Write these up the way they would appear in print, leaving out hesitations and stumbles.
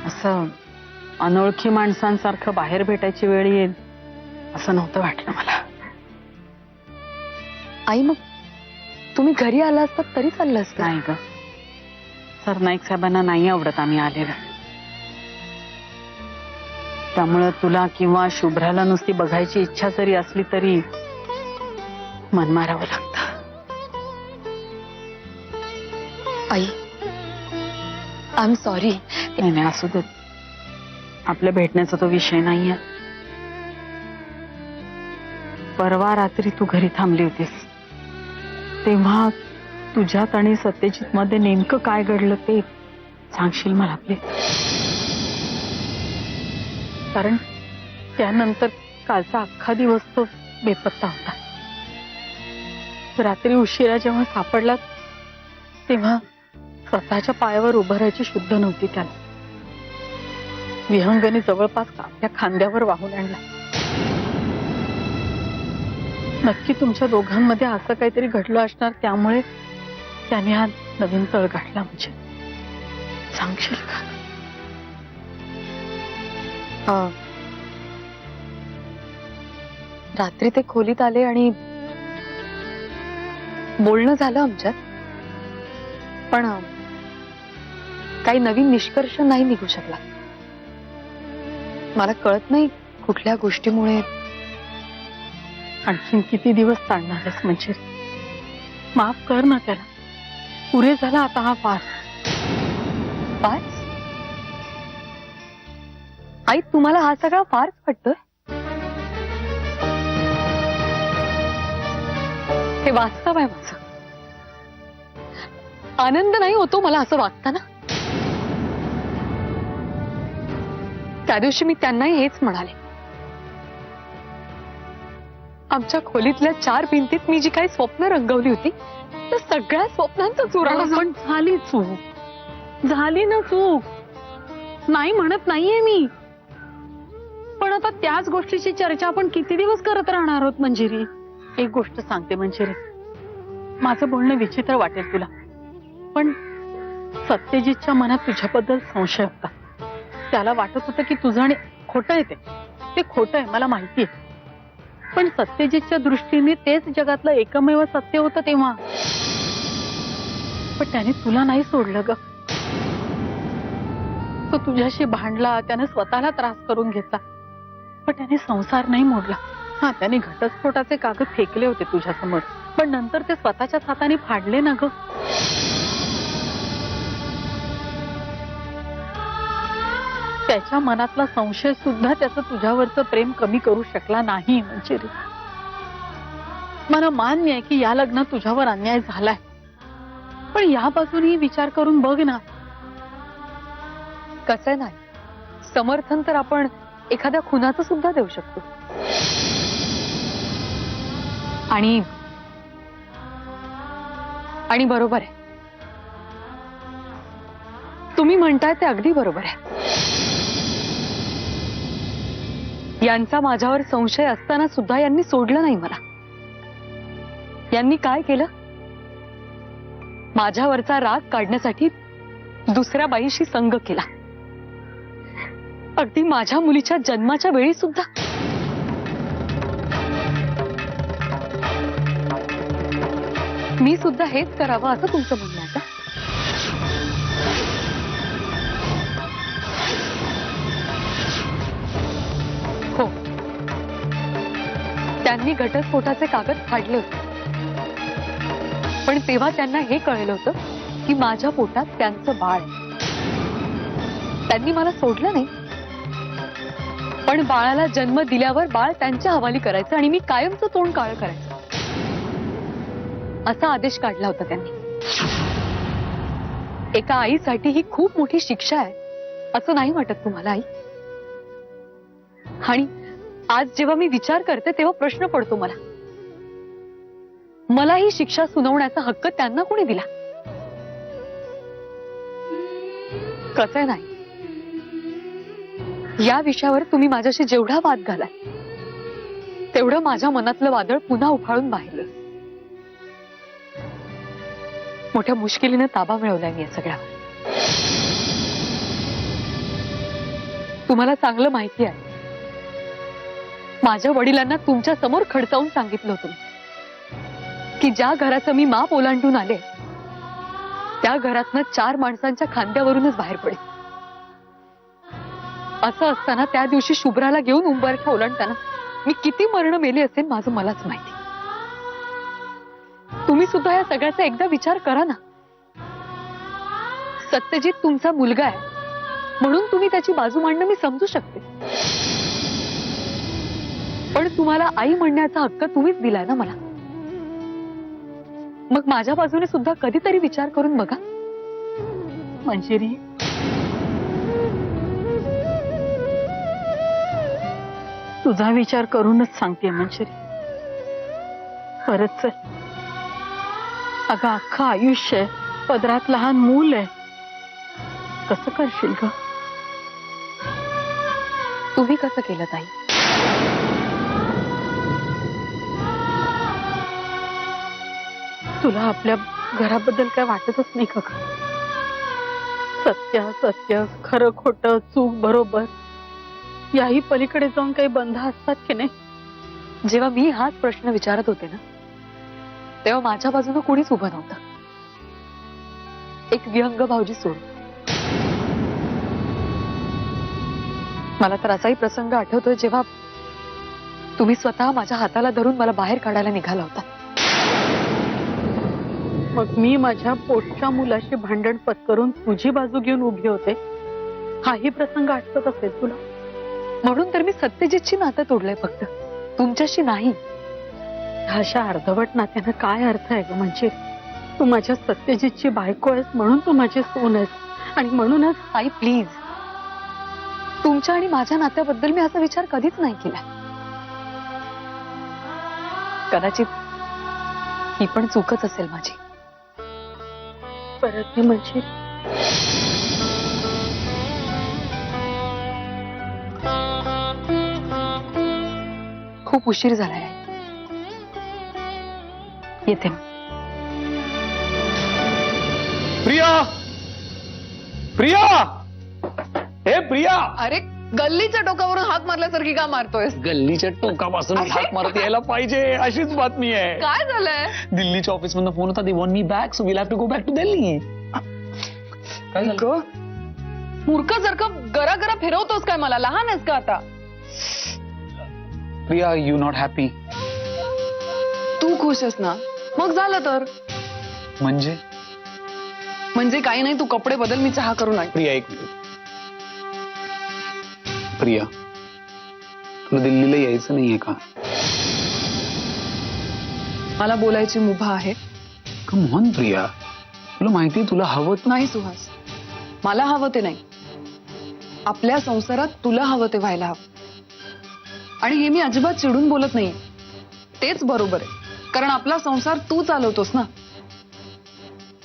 असं अनोळखी माणसांसारखं बाहेर भेटायची वेळ येईल असं नव्हतं वाटलं मला. आई मग तुम्ही घरी आला असतात तरी चाललं असतं. नाही ग, सरनाईक साहेबांना नाही आवडत आम्ही आलेलं. त्यामुळं तुला किंवा शुभ्राला नुसती बघायची इच्छा जरी असली तरी मन मारावं लागतं. आई आय एम सॉरी. नाही नाही, असू देत. आपल्या भेटण्याचा तो विषय नाहीये. परवा रात्री तू घरी थांबली होतीस तेव्हा तुझ्यात आणि सत्यजित मध्ये नेमकं काय घडलं ते सांगशील मला प्लीज? कारण त्यानंतर कालचा अख्खा दिवस तो बेपत्ता होता. रात्री उशिरा जेव्हा सापडला तेव्हा स्वतःच्या पायावर उभं राहायची शुद्ध नव्हती त्याला. विहंगने जवळपास आपल्या खांद्यावर वाहून आणला. नक्की तुमच्या दोघांमध्ये असं काहीतरी घडलं असणार, त्यामुळे त्याने हा नवीन तळ गाठला. म्हणजे सांगशील का? रात्री ते खोलीत आले आणि बोलणं झालं आमच्यात, पण काही नवीन निष्कर्ष नाही निघू शकला. मला कळत नाही कुठल्या गोष्टीमुळे. आणखीन किती दिवस चालणारच म्हणजे? माफ कर ना त्याला. पुरे झाला आता हा फार. फार्स? आई तुम्हाला हा सगळा फार्स वाटतोय? हे वास्तव आहे माझं. आनंद नाही होतो मला असं वागताना. त्या दिवशी मी त्यांनाही हेच म्हणाले. आमच्या खोलीतल्या 4 भिंतीत मी जी काही स्वप्न रंगवली होती त्या सगळ्या स्वप्नांचा चुराडा. पण झाली चूक, झाली ना चूक. नाही म्हणत नाहीये मी, पण आता त्याच गोष्टीची चर्चा आपण किती दिवस करत राहणार आहोत मंजिरी? एक गोष्ट सांगते मंजिरी, माझं बोलणं विचित्र वाटेल तुला, पण सत्यजितच्या मनात तुझ्याबद्दल संशय होता. त्याला वाटत होतं की तुझं आणि खोटं आहे. ते खोटं आहे मला माहितीये, पण सत्यजितच्या दृष्टीने तेच जगातलं एकमेव सत्य होतं तेव्हा. पण त्याने तुला नाही सोडलं ग. तो तुझ्याशी भांडला, त्याने स्वतःला त्रास करून घेतला, पण त्याने संसार नाही मोडला. हा, त्याने घटस्फोटाचे कागद फेकले होते तुझ्या समोर, पण नंतर ते स्वतःच्याच हाताने फाडले ना ग. त्याच्या मनातला संशय सुद्धा त्याचं तुझ्यावरचं प्रेम कमी करू शकला नाही. म्हणजे मला मान्य आहे की या लग्नात तुझ्यावर अन्याय झालाय, पण या बाजूनही विचार करून बघ ना. कसं नाही, समर्थन तर आपण एखाद्या खुनाचं सुद्धा देऊ शकतो. आणि बरोबर आहे, तुम्ही म्हणताय ते अगदी बरोबर आहे. यांचा माझ्यावर संशय असताना सुद्धा यांनी सोडलं नाही मला. यांनी काय केलं? माझ्यावरचा राग काढण्यासाठी दुसऱ्या बाईशी संग केला. अगदी माझ्या मुलीच्या जन्माच्या वेळी सुद्धा. मी सुद्धा हेच करावं असं तुमचं म्हणणं आहे का? हो, त्यांनी घटस्फोटाचे कागद फाडले होते, पण तेव्हा त्यांना हे कळलं होतं की माझ्या पोटात त्यांचं बाळ आहे. त्यांनी मला सोडलं नाही, पण बाळाला जन्म दिल्यावर बाळ त्यांच्या हवाली करायचं आणि मी कायमचं तोंड काळं करायचं असा आदेश काढला होता त्यांनी. एका आईसाठी ही खूप मोठी शिक्षा आहे असं नाही वाटत तुम्हाला आई? आणि आज जेव्हा मी विचार करते तेव्हा प्रश्न पडतो मला ही शिक्षा सुनावण्याचा हक्क त्यांना कोणी दिला? कसं नाही, या विषयावर तुम्ही माझ्याशी जेवढा वाद घालाय तेवढं माझ्या मनातलं वादळ पुन्हा उफाळून बाहेर येईल. मोठ्या मुश्किलीने ताबा मिळवलाय मी या सगळ्यावर. तुम्हाला चांगलं माहिती आहे, माझ्या वडिलांना तुमच्या समोर खडसावून सांगितलं होतं की ज्या घराचं मी माप ओलांडून आले त्या घरातनं 4 माणसांच्या खांद्यावरूनच बाहेर पडेल. असं असताना त्या दिवशी शुभ्राला घेऊन उंबरठा ओलांडताना मी किती मरण मेली असेल माझं मलाच माहिती. तुम्ही सुद्धा या सगळ्याचा एकदा विचार करा ना. सत्यजित तुमचा मुलगा आहे म्हणून तुम्ही त्याची बाजू मांडणं मी समजू शकते, पण तुम्हाला आई म्हणण्याचा हक्क तुम्हीच दिलाय ना मला. मग माझ्या बाजूने सुद्धा कधीतरी विचार करून बघा. मंजिरी, तुझा विचार करूनच सांगते मंजिरी. परत चल. अगं अख्खं आयुष्य आहे, पदरात लहान मूल आहे, कसं करशील ग? तुम्ही कसं केलं ताई? तुला आपल्या घराबद्दल काय वाटतच नाही का ग? सत्य सत्य, खरं खोटं, चूक बरोबर, याही पलीकडे जाऊन काही बंध असतात की नाही? जेव्हा मी हाच प्रश्न विचारत होते ना तेव्हा माझ्या बाजूने कोणीच उभं नव्हतं, एक विहंग भाऊजी सोड. मला तर असाही प्रसंग आठवतोय जेव्हा तुम्ही स्वतः माझ्या हाताला धरून मला बाहेर काढायला निघाला होता. मग मी माझ्या पोटच्या मुलाशी भांडण पत्करून तुझी बाजू घेऊन उभी होते, हाही प्रसंग आठवत असेल तुला? म्हणून तर मी सत्यजितची नातं तोडलंय, फक्त तुमच्याशी नाही. अशा अर्धवट नात्यानं काय अर्थ आहे ग? म्हणजे तू माझ्या सत्यजितची बायको आहेस म्हणून तू माझी सून आहेस, आणि म्हणूनच आई प्लीज, तुमच्या आणि माझ्या नात्याबद्दल मी असा विचार कधीच नाही केला. कदाचित ही पण चूकच असेल माझी. परत मी म्हणजे खूप उशीर झालाय, येते. प्रिया, प्रिया, हे प्रिया. अरे गल्लीच्या टोकावरून हात मारल्यासारखी का मारतोयस? गल्लीच्या टोकापासून हात मारत यायला पाहिजे अशीच बातमी आहे. काय झालंय? दिल्लीच्या ऑफिस मधून फोन होता, they want me back, so we'll have to go back to Delhi. काय झालं? ग मूर्खासारखं गरा गरा फिरवतोस काय? मला लहान आहेस का आता? Priya, you not happy? तू खुश आहेस ना? मग झालं तर. म्हणजे काही नाही, तू कपडे बदल, मी चहा करून आण. प्रिया एक मिनिट. प्रिया, तुला दिल्लीला यायचं नाहीये का? मला बोलायची मुभा आहे. कम ऑन प्रिया, तुला माहितीये तुला हवं नाही सुहास, मला हवं ते नाही. आपल्या संसारात तुला हवं ते व्हायला हवं. आणि हे मी अजिबात चिडून बोलत नाही, तेच बरोबर आहे, कारण आपला संसार तू चालवतोस ना.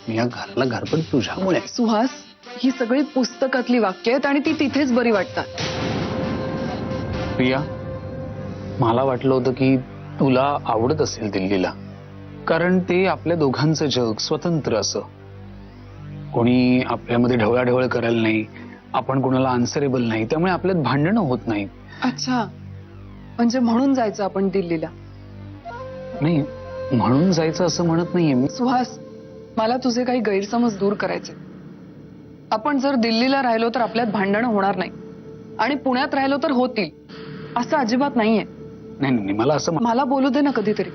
या घराला घरपण तुझ्यामुळे. सुहास, ही सगळी पुस्तकातली वाक्य आहेत आणि ती तिथेच बरी वाटतात. प्रिया, मला वाटलं होतं की तुला आवडत असेल दिल्लीला, कारण ते आपल्या दोघांचं जग स्वतंत्र असं, कोणी आपल्यामध्ये ढवळाढवळ करायला नाही, आपण कोणाला आन्सरेबल नाही, त्यामुळे आपल्यात भांडणं होत नाही. अच्छा, म्हणजे म्हणून जायचं आपण दिल्लीला? नाही, म्हणून जायचं असं म्हणत नाहीये मी. सुहास, मला तुझे काही गैरसमज दूर करायचे. आपण जर दिल्लीला राहिलो तर आपल्यात भांडणं होणार नाही, आणि पुण्यात राहिलो तर होतील, असं अजिबात नाहीये. नाही, मला असं मला बोलू दे ना कधीतरी.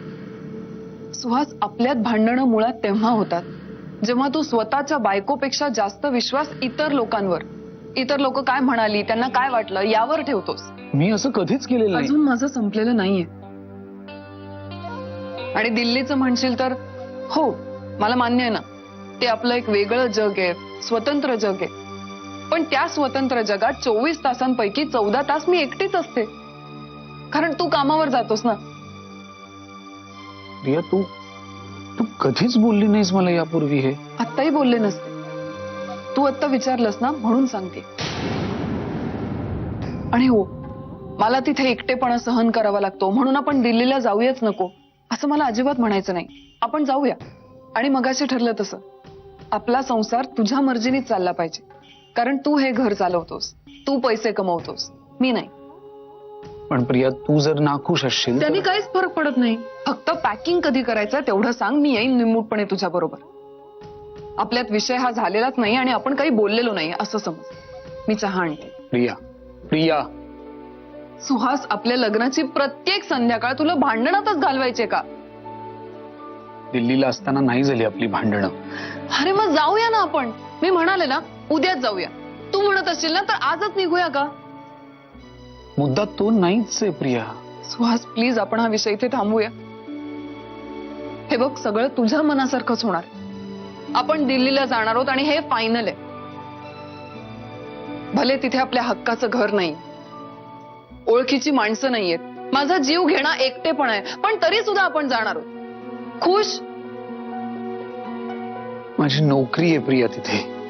सुहास, आपल्यात भांडणं मुळात तेव्हा होतात जेव्हा तू स्वतःच्या बायकोपेक्षा जास्त विश्वास इतर लोकांवर, इतर लोक काय म्हणाली, त्यांना काय वाटलं यावर ठेवतोस. मी असं कधीच केलेलं नाही. अजून माझं संपलेलं नाहीये. आणि दिल्लीचं म्हणशील तर हो, मला मान्य आहे ना, ते आपलं एक वेगळं जग आहे, स्वतंत्र जग आहे. पण त्या स्वतंत्र जगात 24 तासांपैकी 14 तास मी एकटीच असते, कारण तू कामावर जातोस ना. प्रिया, तू कधीच बोलली नाहीस मला यापूर्वी हे. आत्ताही बोलले नसते. तू आत्ता विचारलंस ना म्हणून सांगते. आणि हो, मला तिथे एकटेपणा सहन करावा लागतो म्हणून आपण दिल्लीला जाऊयाच नको असं मला अजिबात म्हणायचं नाही. आपण जाऊया, आणि मगाशी ठरलं तसं आपला संसार तुझ्या मर्जीनेच चालला पाहिजे. कारण तू हे घर चालवतोस, तू पैसे कमवतोस, मी नाही. पण प्रिया तू जर नाखुश असशील तर- त्यांनी काहीच फरक पडत नाही. फक्त पॅकिंग कधी करायचं तेवढं सांग, मी येईन निमूटपणे तुझ्या बरोबर. आपल्यात विषय हा झालेलाच नाही आणि आपण काही बोललेलो नाही असं समज. मी चहा आणते. प्रिया प्रिया सुहास, आपल्या लग्नाची प्रत्येक संध्याकाळ तुला भांडणातच घालवायचे का? दिल्लीला असताना नाही झाली आपली भांडणं. अरे मग जाऊया ना आपण. मी म्हणाले ना उद्याच जाऊया. तू म्हणत असशील ना तर आजच निघूया का? मुद्दा तो नाहीच आहे प्रिया. सुहास प्लीज, आपण हा विषय इथे थांबूया. हे बघ, सगळं तुझ्या मनासारखंच होणार. आपण दिल्लीला जाणार आहोत आणि हे फायनल आहे. भले तिथे आपल्या हक्काचं घर नाही, ओळखीची माणसं नाहीयेत, माझा जीव घेणा एकटेपण आहे, पण तरी सुद्धा आपण जाणार आहोत. खुश? माझी नोकरी आहे प्रिया तिथे.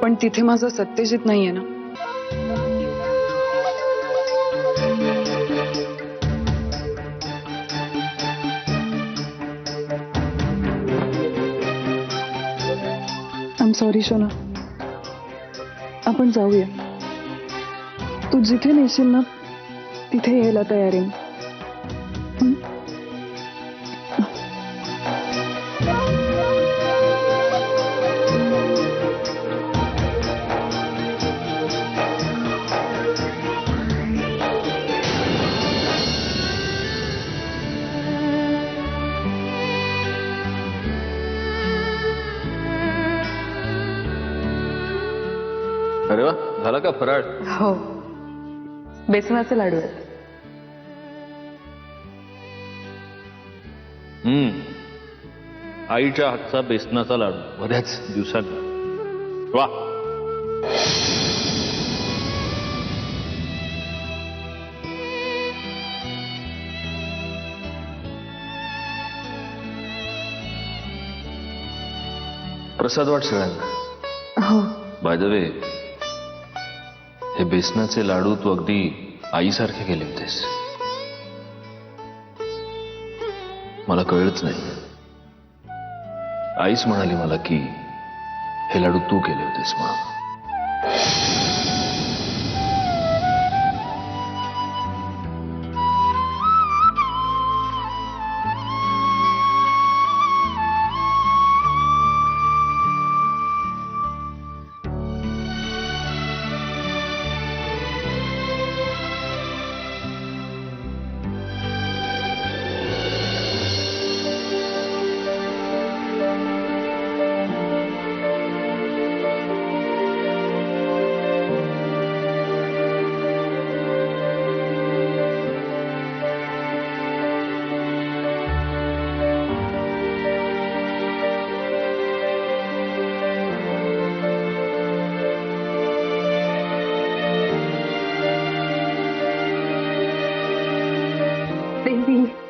पण तिथे माझं सत्यजित नाहीये ना. आय एम सॉरी शोना, आपण जाऊया. तू जिथे नेशील ना तिथे यायला तयार आहे. अरे वा, झाला का फराळ? हो, बेसनाचे लाडू आहेत. आईच्या हातचा बेसनाचा लाडू बऱ्याच दिवसांनी. वा. प्रसाद वाट सगळ्यांना. हो. बाय द वे, हे बेसनाचे लाडू तू अगदी आईसारखे केले होतेस. मला कळलंच नाही. आईच म्हणाली मला की हे लाडू तू केले होतेस म्हणून.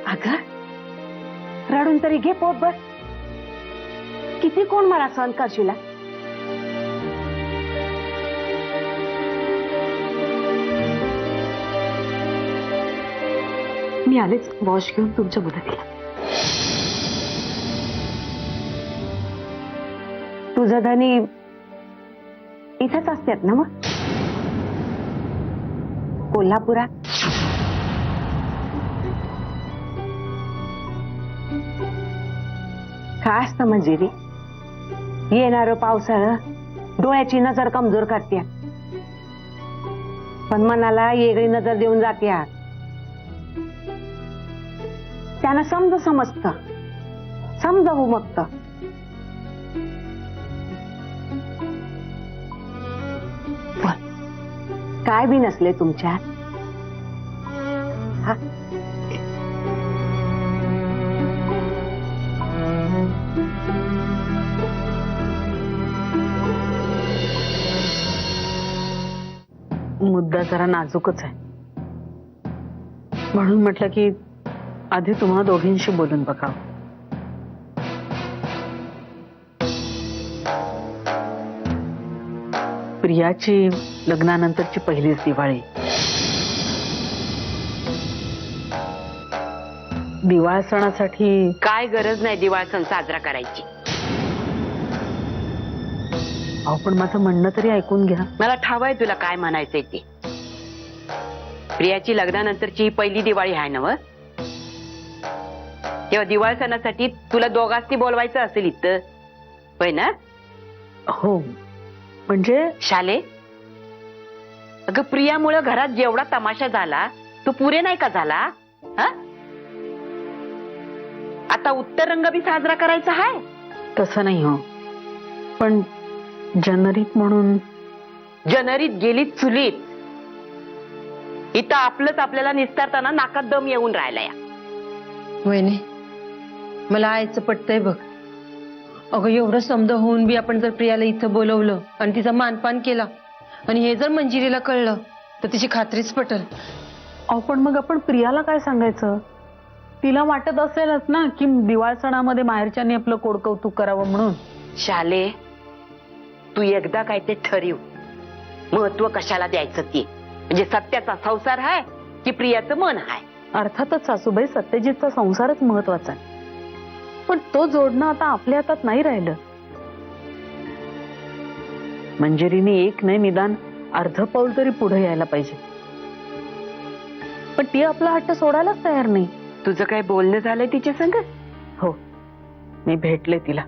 अगं, रडून तरी घे पोटभर. किती कोण मला सहन करशील? मी आलेच वॉश घेऊन तुमच्या मदतीला. तुझं धनी इथंच असतात ना मग? कोल्हापुरात? काय असतं मंजिरी, येणारं पावसाळं डोळ्याची नजर कमजोर करते, पण मनाला वेगळी नजर देऊन जाते. त्यांना समजत, समजावू मग. काय बी नसले तुमच्यात. हा, मुद्दा जरा नाजूकच आहे, म्हणून म्हटलं की आधी तुम्हा दोघींशी बोलून बघावं. प्रियाची लग्नानंतरची पहिलीच दिवाळी. दिवाळ सणासाठी काय गरज नाही दिवाळ सण साजरा करायची. अहो पण माझं म्हणणं तरी ऐकून घ्या. मला ठाव आहे तुला काय म्हणायचंय ते. प्रियाची लग्नानंतरची ही पहिली दिवाळी आहे ना व? तेव्हा दिवाळी सणासाठी तुला दोघांनी बोलवायचं असेल इथं, होय ना? हो म्हणजे शाले, अगं प्रियामुळे घरात जेवढा तमाशा झाला तो पुरे नाही का झाला? हा? आता उत्तर रंग बी साजरा करायचा आहे. तसं नाही हो, पण जनरीत म्हणून. जनरीत गेलीत चुलीत. इथं आपलंच आपल्याला निस्तारताना नाकात दम येऊन राहिला या. वहिनी, मला आईचं पटतंय बघ. अगं एवढं समज होऊन बी आपण जर प्रियाला इथं बोलवलं आणि तिचा मानपान केला आणि हे जर मंजिरीला कळलं तर तिची खात्रीच पटल. अहो पण मग आपण प्रियाला काय सांगायचं? तिला वाटत असेलच ना की दिवाळ सणामध्ये माहेरच्यांनी आपलं कोडकौतुक करावं म्हणून. शाले, तू एकदा काय ते ठरव, महत्व कशाला द्यायचं ते. म्हणजे सत्याचा संसार आहे की प्रियाचं मन आहे? अर्थातच सासूबाई, सत्यजितचा संसारच महत्वाचा आहे, पण तो जोडणं आता आपल्या हातात नाही राहिलं. मंजिरीने एक नाही निदान अर्ध पाऊल तरी पुढे यायला पाहिजे, पण ती आपला हट्ट सोडायलाच तयार नाही. तुझं काय बोलणं झालंय तिच्या संग? हो, मी भेटले तिला.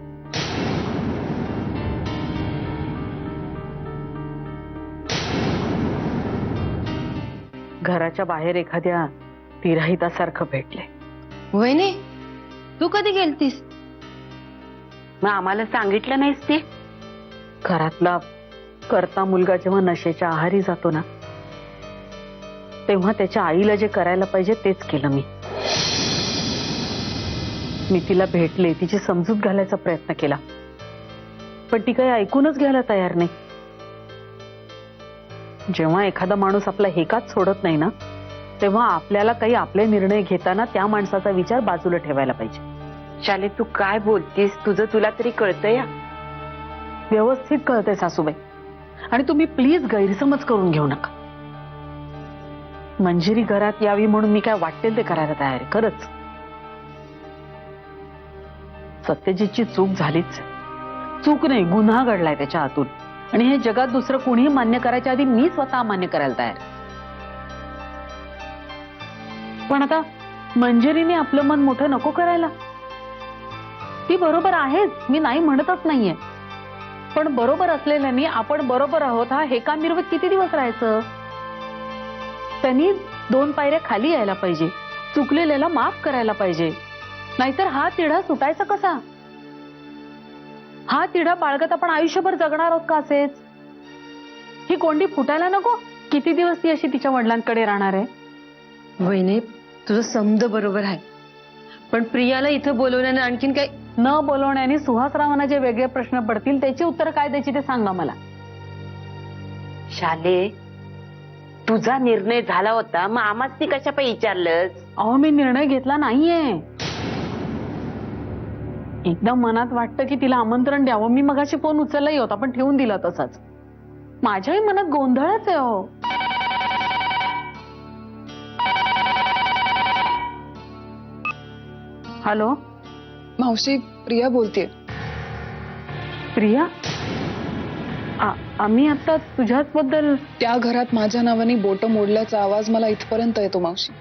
घराच्या बाहेर एखाद्या तिराहितासारखं भेटले. वहिनी, तू कधी गेलतीस? मग आम्हाला सांगितलं नाहीस ते? घरातला करता मुलगा जेव्हा नशेच्या आहारी जातो ना, तेव्हा त्याच्या आईला जे करायला पाहिजे तेच केलं मी. मी तिला भेटले, तिची समजूत घालायचा प्रयत्न केला, पण ती काही ऐकूनच घ्यायला तयार नाही. जेव्हा एखादा माणूस आपला हेकाच सोडत नाही ना, तेव्हा आपल्याला काही आपले निर्णय घेताना त्या माणसाचा विचार बाजूला ठेवायला पाहिजे. शाले, तू काय बोलतीस? तुझं तुला तरी कळतंय या? व्यवस्थित कळतंय सासूबाई, आणि तुम्ही प्लीज गैरसमज करून घेऊ नका. मंजिरी घरात यावी म्हणून मी काय वाटेल ते करायला तयार आहे, खरंच. सत्यजितची चूक झालीच. चूक नाही, गुन्हा घडलाय त्याच्या हातून, आणि हे जगात दुसरं कोणीही मान्य करायच्या आधी मी स्वतः मान्य करायला तयार. पण आता मंजिरीने आपलं मन मोठं नको करायला. ती बरोबर आहेच, मी नाही म्हणतच नाहीये, पण बरोबर असलेल्यानी आपण बरोबर आहोत हा हेका मिरवत किती दिवस राहायचं? त्यांनी 2 पायऱ्या खाली यायला पाहिजे, चुकलेल्याला माफ करायला पाहिजे, नाहीतर हा तिढा सुटायचा कसा? हा तिढा बाळगत आपण आयुष्यभर जगणार आहोत का असेच? ही कोंडी फुटायला नको. किती दिवस ती अशी तिच्या वडिलांकडे राहणार आहे? वहिनी, तुझं समज बरोबर आहे, पण प्रियाला इथं बोलवल्याने आणखीन काही. न बोलवण्याने सुहासरावांना जे वेगळे प्रश्न पडतील त्याची उत्तर काय द्यायची ते सांगा मला. शाले, तुझा निर्णय झाला होता, मग आम्हाच ती कशा पाहिजे विचारलंस? अहो, मी निर्णय घेतला नाहीये. एकदम मनात वाटतं की तिला आमंत्रण द्यावं. मी मगाशी फोन उचललाही होता, पण ठेवून दिला तसाच. माझ्याही मनात गोंधळच आहे हो. हॅलो मावशी, प्रिया बोलतेय. प्रिया, आम्ही आता तुझ्याच बद्दल. त्या घरात माझ्या नावाने बोट मोडल्याचा आवाज मला इथपर्यंत येतो मावशी.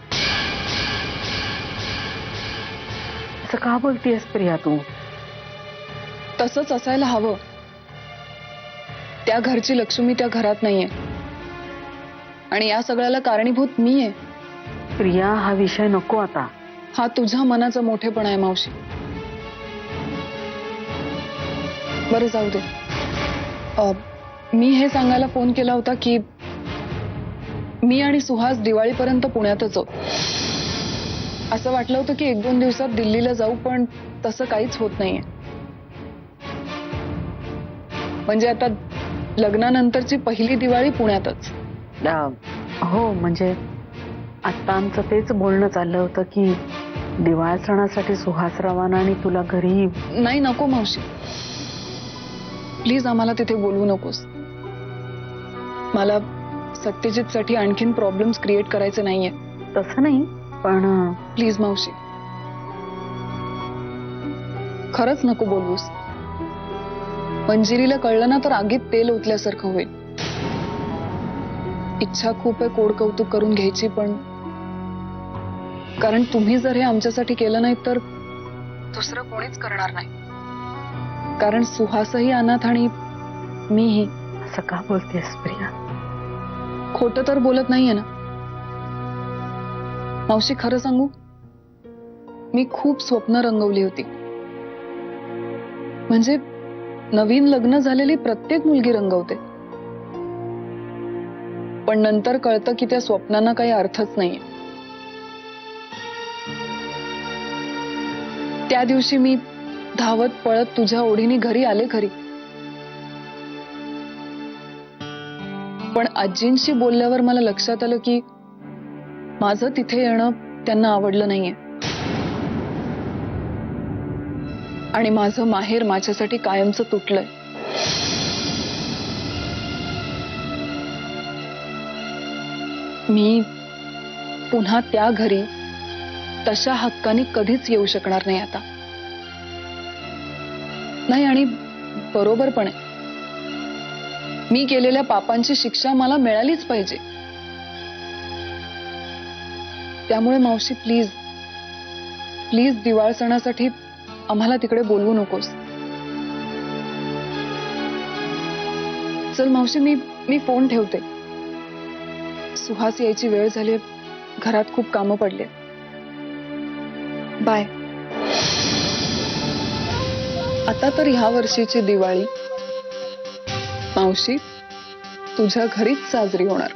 असं का बोलतेस प्रिया तू? तसंच असायला हवं. त्या घरची लक्ष्मी त्या घरात नाहीये, आणि या सगळ्याला कारणीभूत मी आहे. प्रिया, हा विषय नको आता. हा तुझ्या मनाचा मोठेपणा आहे मावशी. बरं, जाऊ दे. मी हे सांगायला फोन केला होता की मी आणि सुहास दिवाळीपर्यंत पुण्यातच आहोत. असं वाटलं होतं की 1-2 दिवसात दिल्लीला जाऊ, पण तसं काहीच होत नाहीये. म्हणजे आता लग्नानंतरची पहिली दिवाळी पुण्यातच. हो, म्हणजे आता आमचं तेच बोलणं चाललं होतं की दिवाळ सणासाठी सुहासरावांना आणि तुला घरी. नाही, नको मावशी, प्लीज आम्हाला तिथे बोलवू नकोस. मला सत्यजितसाठी आणखीन प्रॉब्लेम्स क्रिएट करायचे नाहीये. तसं नाही, पण प्लीज मावशी, खरंच नको बोलवूस. मंजिरीला कळलं ना तर आगीत तेल ओतल्यासारखं होईल. इच्छा खूप आहे कोड कौतुक करून घ्यायची, पण कारण तुम्ही जर हे आमच्यासाठी केलं नाही तर दुसरं कोणीच करणार नाही. कारण सुहासही अनाथ आणि मीही. असं का बोलतेस प्रिया? खोटं तर बोलत नाहीये ना मावशी? खरं सांगू, मी खूप स्वप्न रंगवली होती. म्हणजे नवीन लग्न झालेली प्रत्येक मुलगी रंगवते, पण नंतर कळतं की त्या स्वप्नांना काही अर्थच नाहीये. त्या दिवशी मी धावत पळत तुझ्या ओढीने घरी आले खरी, पण आजींशी बोलल्यावर मला लक्षात आलं की माझं तिथे येणं त्यांना आवडलं नाहीये आणि माझं माहेर माझ्यासाठी कायमचं तुटलंय. मी पुन्हा त्या घरी तशा हक्काने कधीच येऊ शकणार नाही आता. नाही, आणि बरोबर पण आहे. मी केलेल्या पापांची शिक्षा मला मिळालीच पाहिजे. त्यामुळे मावशी प्लीज प्लीज दिवाळ सणासाठी आम्हाला तिकडे बोलवू नकोस. चल मावशी, मी फोन ठेवते. सुहास यायची वेळ झाली, घरात खूप कामं पडले. बाय. आता तर ह्या वर्षीची दिवाळी मावशी तुझ्या घरीच साजरी होणार.